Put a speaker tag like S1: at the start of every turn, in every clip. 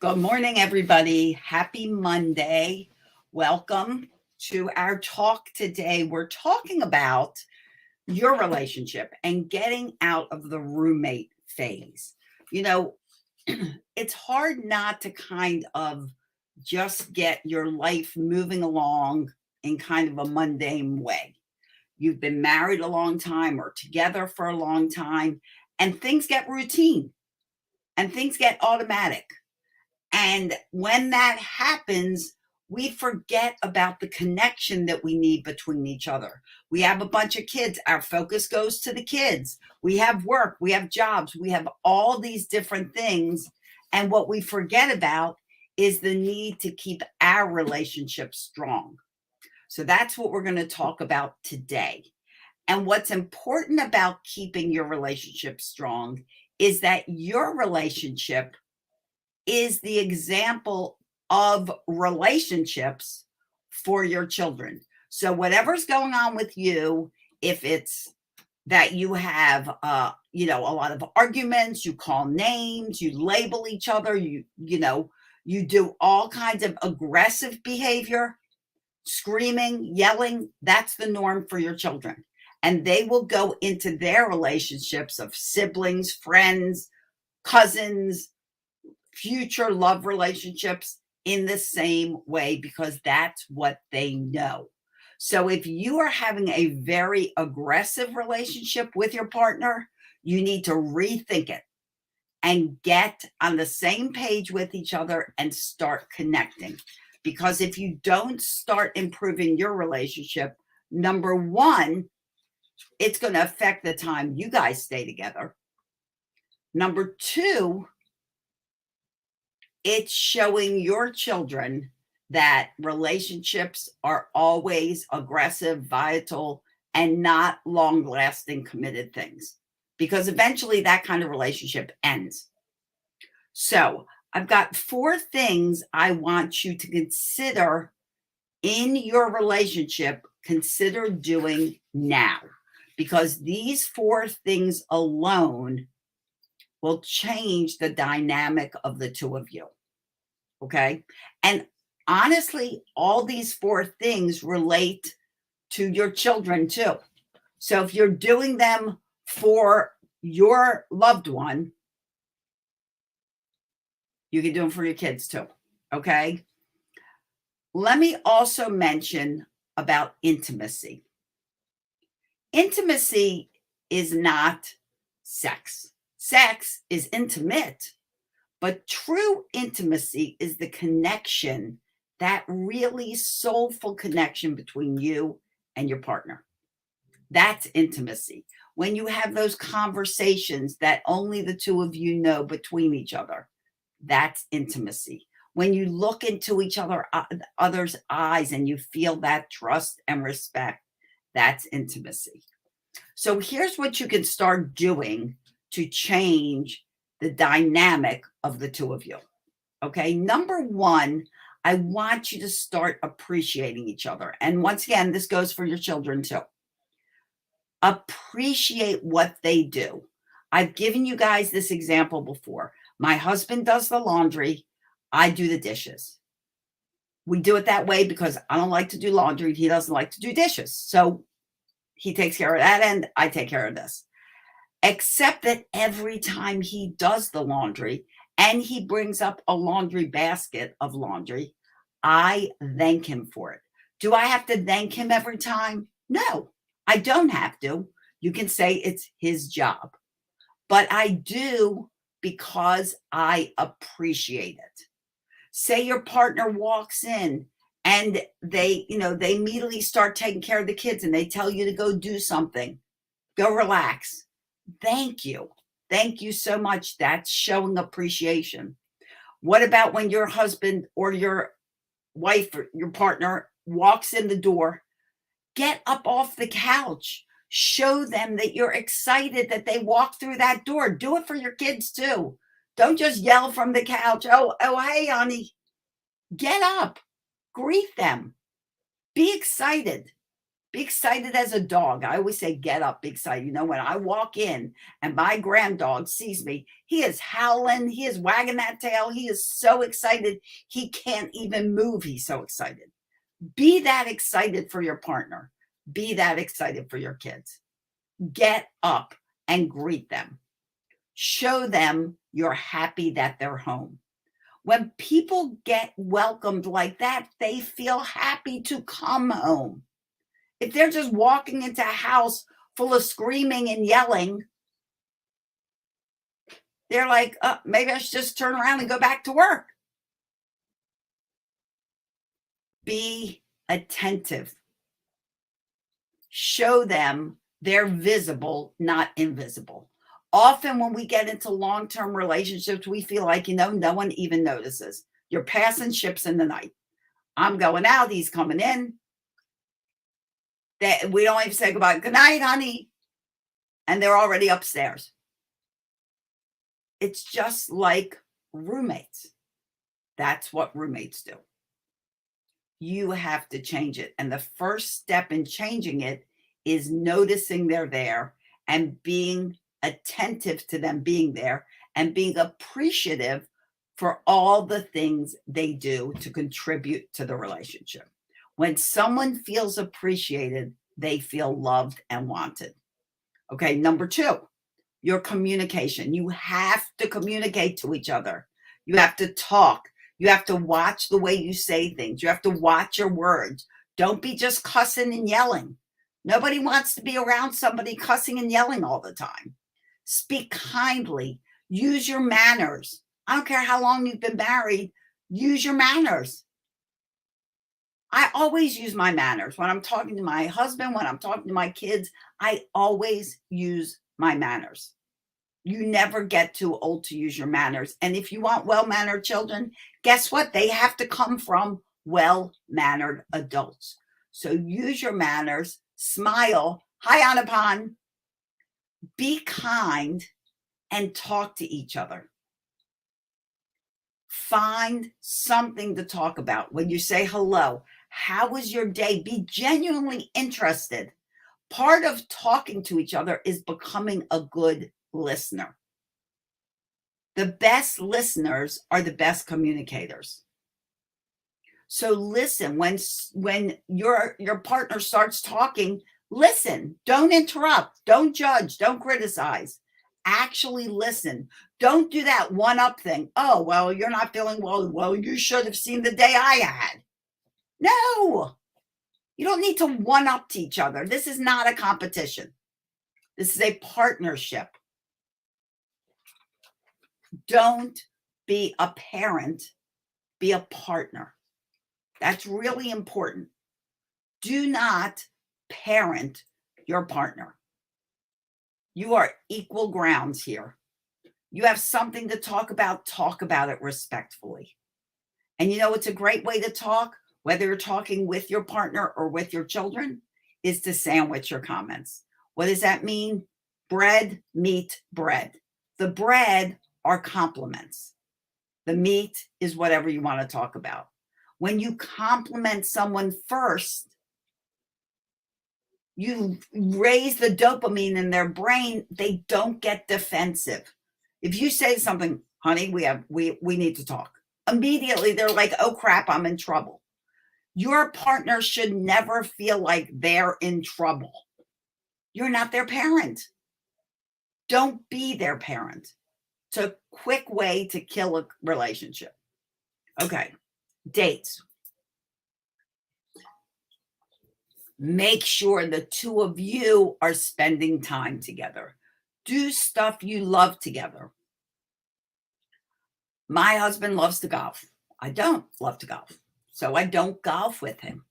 S1: Good morning, everybody. Happy Monday. Welcome to our talk today. We're talking about your relationship and getting out of the roommate phase. You know, it's hard not to kind of just get your life moving along in kind of a mundane way. You've been married a long time or together for a long time, and things get routine and things get automatic. And when that happens, we forget about the connection that we need between each other. We have a bunch of kids. Our focus goes to the kids. We have work, we have jobs, we have all these different things. And what we forget about is the need to keep our relationship strong. So that's what we're going to talk about today. And what's important about keeping your relationship strong is that your relationship is the example of relationships for your children. So whatever's going on with you, if it's that you have a lot of arguments, you call names, you label each other, you do all kinds of aggressive behavior, screaming, yelling, that's the norm for your children. And they will go into their relationships of siblings, friends, cousins, future love relationships in the same way because that's what they know. So if you are having a very aggressive relationship with your partner, you need to rethink it and get on the same page with each other and start connecting. Because if you don't start improving your relationship, number one, it's going to affect the time you guys stay together. Number two, it's showing your children that relationships are always aggressive, vital, and not long-lasting committed things, because eventually that kind of relationship ends. So I've got 4 things I want you to consider in your relationship, consider doing now, because these 4 things alone will change the dynamic of the two of you. Okay. And honestly, all these 4 things relate to your children too. So if you're doing them for your loved one, you can do them for your kids too. Okay. Let me also mention about intimacy. Intimacy is not sex. Sex is intimate. But true intimacy is the connection, that really soulful connection between you and your partner. That's intimacy. When you have those conversations that only the two of you know between each other, that's intimacy. When you look into each other's eyes and you feel that trust and respect, that's intimacy. So here's what you can start doing to change the dynamic of the two of you. Okay. Number one, I want you to start appreciating each other. And once again, this goes for your children too. Appreciate what they do. I've given you guys this example before. My husband does the laundry. I do the dishes. We do it that way because I don't like to do laundry. He doesn't like to do dishes. So he takes care of that end. I take care of this. Except that every time he does the laundry and he brings up a laundry basket of laundry, I thank him for it. Do I have to thank him every time? No, I don't have to. You can say it's his job, but I do because I appreciate it. Say your partner walks in and they immediately start taking care of the kids and they tell you to go do something. Go relax. Thank you. Thank you so much. That's showing appreciation. What about when your husband or your wife or your partner walks in the door? Get up off the couch. Show them that you're excited that they walk through that door. Do it for your kids too. Don't just yell from the couch. Oh, hey, honey. Get up. Greet them. Be excited. Be excited as a dog. I always say, get up, be excited. You know, when I walk in and my grand dog sees me, he is howling. He is wagging that tail. He is so excited. He can't even move. He's so excited. Be that excited for your partner. Be that excited for your kids. Get up and greet them. Show them you're happy that they're home. When people get welcomed like that, they feel happy to come home. If they're just walking into a house full of screaming and yelling, they're like, oh, maybe I should just turn around and go back to work. Be attentive. Show them they're visible, not invisible. Often when we get into long-term relationships, we feel like, no one even notices. You're passing ships in the night. I'm going out, he's coming in. We don't even say goodbye. Good night, honey. And they're already upstairs. It's just like roommates. That's what roommates do. You have to change it. And the first step in changing it is noticing they're there and being attentive to them being there and being appreciative for all the things they do to contribute to the relationship. When someone feels appreciated, they feel loved and wanted. Okay, number 2, your communication. You have to communicate to each other. You have to talk. You have to watch the way you say things. You have to watch your words. Don't be just cussing and yelling. Nobody wants to be around somebody cussing and yelling all the time. Speak kindly. Use your manners. I don't care how long you've been married. Use your manners. I always use my manners. When I'm talking to my husband, when I'm talking to my kids, I always use my manners. You never get too old to use your manners. And if you want well-mannered children, guess what? They have to come from well-mannered adults. So use your manners, smile, hi Anapan, be kind, and talk to each other. Find something to talk about. When you say hello, how was your day? Be genuinely interested. Part of talking to each other is becoming a good listener. The best listeners are the best communicators. So listen, when your partner starts talking, listen. Don't interrupt. Don't judge. Don't criticize. Actually listen. Don't do that one-up thing. Oh, well, you're not feeling well. Well, you should have seen the day I had. No, you don't need to one-up to each other. This is not a competition. This is a partnership. Don't be a parent, be a partner. That's really important. Do not parent your partner. You are equal grounds here. You have something to talk about it respectfully. And you know, it's a great way to talk, whether you're talking with your partner or with your children, is to sandwich your comments. What does that mean? Bread, meat, bread. The bread are compliments. The meat is whatever you want to talk about. When you compliment someone first, you raise the dopamine in their brain. They don't get defensive. If you say something, honey, we need to talk, immediately they're like, oh crap, I'm in trouble. Your partner should never feel like they're in trouble. You're not their parent. Don't be their parent. It's a quick way to kill a relationship. Okay, dates. Make sure the two of you are spending time together. Do stuff you love together. My husband loves to golf. I don't love to golf, so I don't golf with him.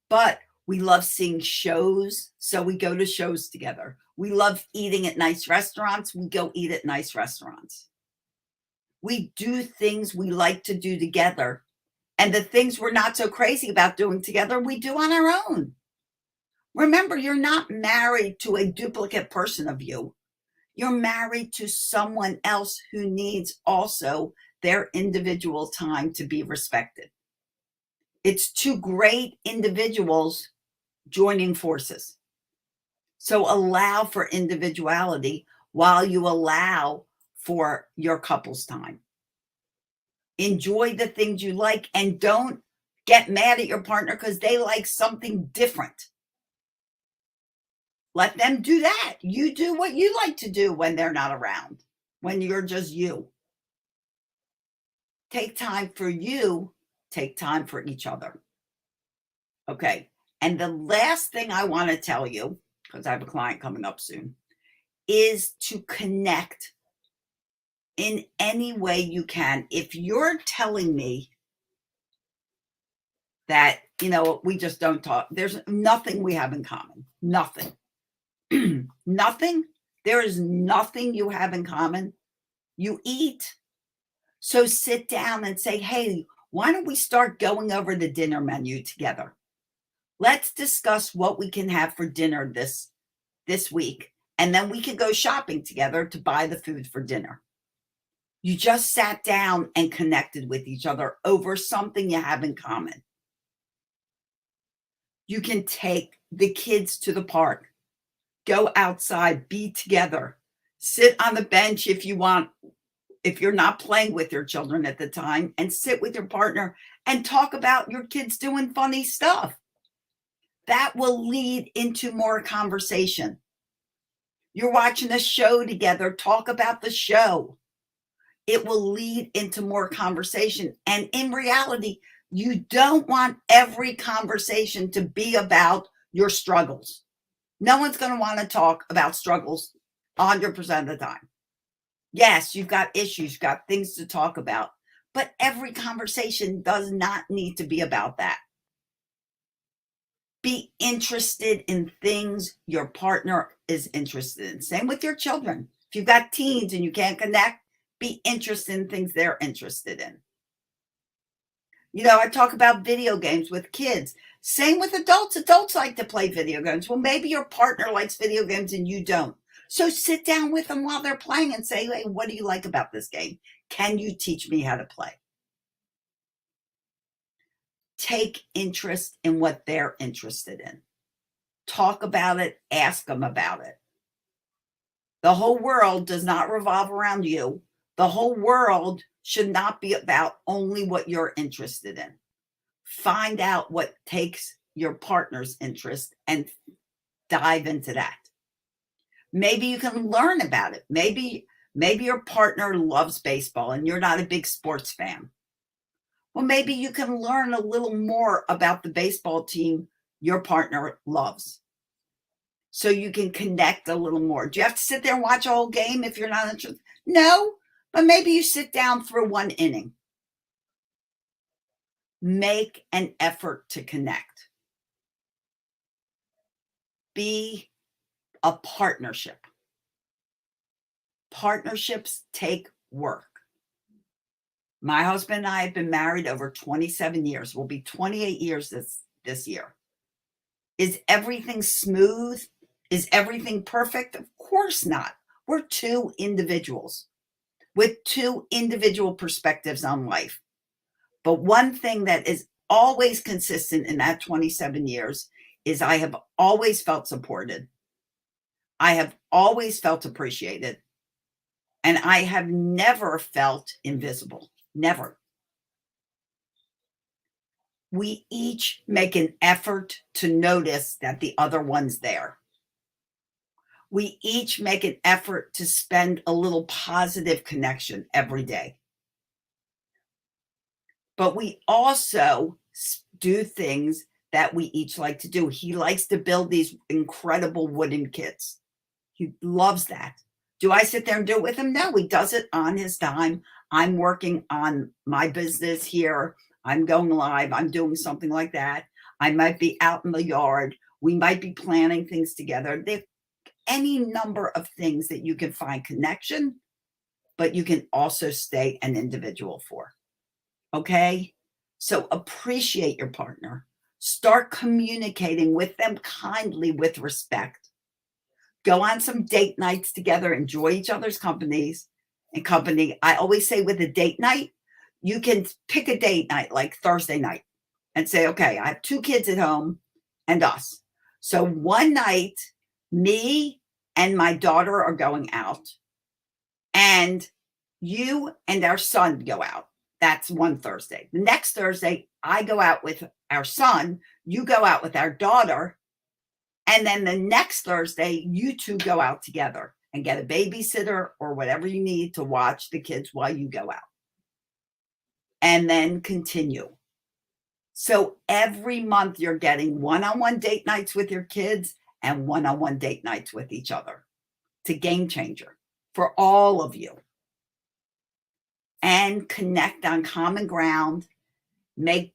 S1: But we love seeing shows, so we go to shows together. We love eating at nice restaurants. We go eat at nice restaurants. We do things we like to do together. And the things we're not so crazy about doing together, we do on our own. Remember, you're not married to a duplicate person of you. You're married to someone else who needs also their individual time to be respected. It's two great individuals joining forces. So allow for individuality while you allow for your couple's time. Enjoy the things you like and don't get mad at your partner because they like something different. Let them do that. You do what you like to do when they're not around, when you're just you. Take time for you, take time for each other. Okay. And the last thing I want to tell you, because I have a client coming up soon, is to connect in any way you can. If you're telling me that, we just don't talk, there's nothing we have in common. Nothing. Nothing. There is nothing you have in common. You eat. So sit down and say, hey, why don't we start going over the dinner menu together? Let's discuss what we can have for dinner this week. And then we can go shopping together to buy the food for dinner. You just sat down and connected with each other over something you have in common. You can take the kids to the park, go outside, be together, sit on the bench if you want, if you're not playing with your children at the time, and sit with your partner and talk about your kids doing funny stuff. That will lead into more conversation. You're watching a show together, talk about the show. It will lead into more conversation. And in reality, you don't want every conversation to be about your struggles. No one's going to want to talk about struggles 100% of the time. Yes, you've got issues, you've got things to talk about, but every conversation does not need to be about that. Be interested in things your partner is interested in. Same with your children. If you've got teens and you can't connect, be interested in things they're interested in. I talk about video games with kids. Same with adults. Adults like to play video games. Well, maybe your partner likes video games and you don't. So sit down with them while they're playing and say, hey, what do you like about this game? Can you teach me how to play? Take interest in what they're interested in. Talk about it. Ask them about it. The whole world does not revolve around you. The whole world should not be about only what you're interested in. Find out what takes your partner's interest and dive into that. Maybe you can learn about it. Maybe your partner loves baseball and you're not a big sports fan. Well, maybe you can learn a little more about the baseball team your partner loves, so you can connect a little more. Do you have to sit there and watch a whole game if you're not interested? No, but maybe you sit down for one inning. Make an effort to connect. Be a partnership. Partnerships take work. My husband and I have been married over 27 years. We'll be 28 years this year. Is everything smooth? Is everything perfect? Of course not. We're two individuals with two individual perspectives on life. But one thing that is always consistent in that 27 years is I have always felt supported. I have always felt appreciated. And I have never felt invisible. Never. We each make an effort to notice that the other one's there. We each make an effort to spend a little positive connection every day. But we also do things that we each like to do. He likes to build these incredible wooden kits. He loves that. Do I sit there and do it with him? No, he does it on his time. I'm working on my business here. I'm going live. I'm doing something like that. I might be out in the yard. We might be planning things together. There's any number of things that you can find connection, but you can also stay an individual for. Okay? So appreciate your partner. Start communicating with them kindly, with respect. Go on some date nights together. Enjoy each other's company. I always say with a date night, you can pick a date night like Thursday night and say, okay, I have 2 kids at home and us. So one night, me and my daughter are going out, and you and our son go out. That's one Thursday. The next Thursday, I go out with our son, you go out with our daughter, and then the next Thursday, you two go out together and get a babysitter or whatever you need to watch the kids while you go out. And then continue. So every month you're getting one-on-one date nights with your kids and one-on-one date nights with each other. It's a game changer for all of you. And connect on common ground. Make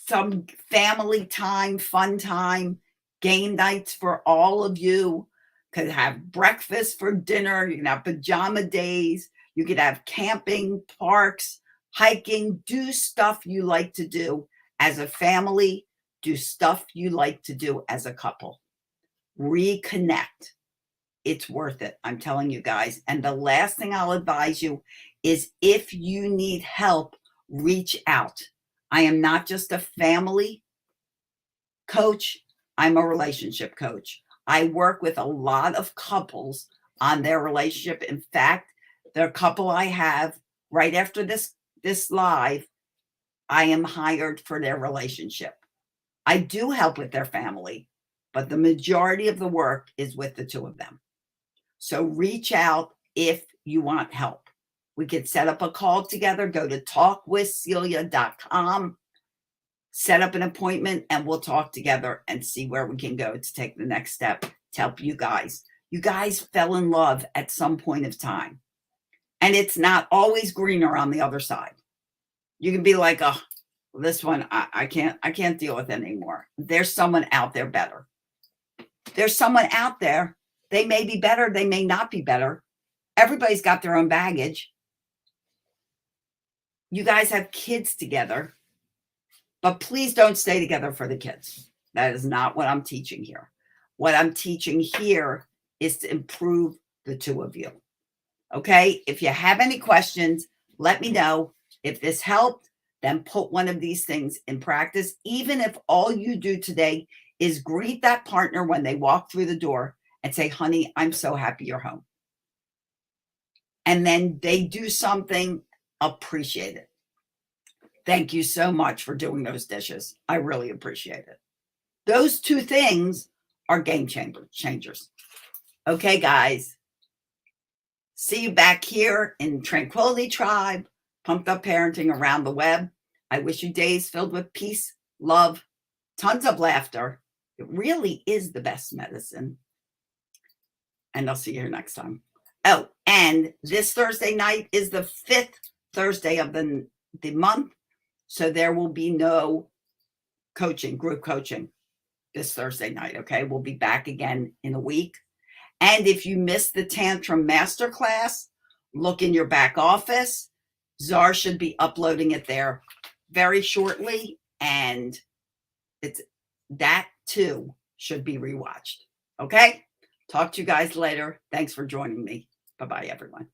S1: some family time, fun time, game nights for all of you. Could have breakfast for dinner. You can have pajama days. You could have camping, parks, hiking. Do stuff you like to do as a family. Do stuff you like to do as a couple. Reconnect. It's worth it. I'm telling you guys. And the last thing I'll advise you is if you need help, reach out. I am not just a family coach. I'm a relationship coach. I work with a lot of couples on their relationship. In fact, the couple I have right after this live, I am hired for their relationship. I do help with their family, but the majority of the work is with the two of them. So reach out if you want help. We could set up a call together. Go to talkwithcelia.com, set up an appointment, and we'll talk together and see where we can go to take the next step to help you guys. You guys fell in love at some point of time, and it's not always greener on the other side. You can be like, oh, this one I can't deal with it anymore. There's someone out there better. There's someone out there. They may be better. They may not be better. Everybody's got their own baggage. You guys have kids together, but please don't stay together for the kids. That is not what I'm teaching here. What I'm teaching here is to improve the two of you. Okay? If you have any questions, let me know. If this helped, then put one of these things in practice. Even if all you do today is greet that partner when they walk through the door and say, honey, I'm so happy you're home. And then they do something, appreciate it. Thank you so much for doing those dishes. I really appreciate it. Those two things are game changers. Okay, guys. See you back here in Tranquility Tribe, Pumped Up Parenting around the web. I wish you days filled with peace, love, tons of laughter. It really is the best medicine. And I'll see you here next time. Oh, and this Thursday night is the 5th Thursday of the month. So there will be no coaching, group coaching this Thursday night. Okay. We'll be back again in a week. And if you missed the Tantrum Masterclass, look in your back office. Czar should be uploading it there very shortly. And that too should be rewatched. Okay. Talk to you guys later. Thanks for joining me. Bye-bye, everyone.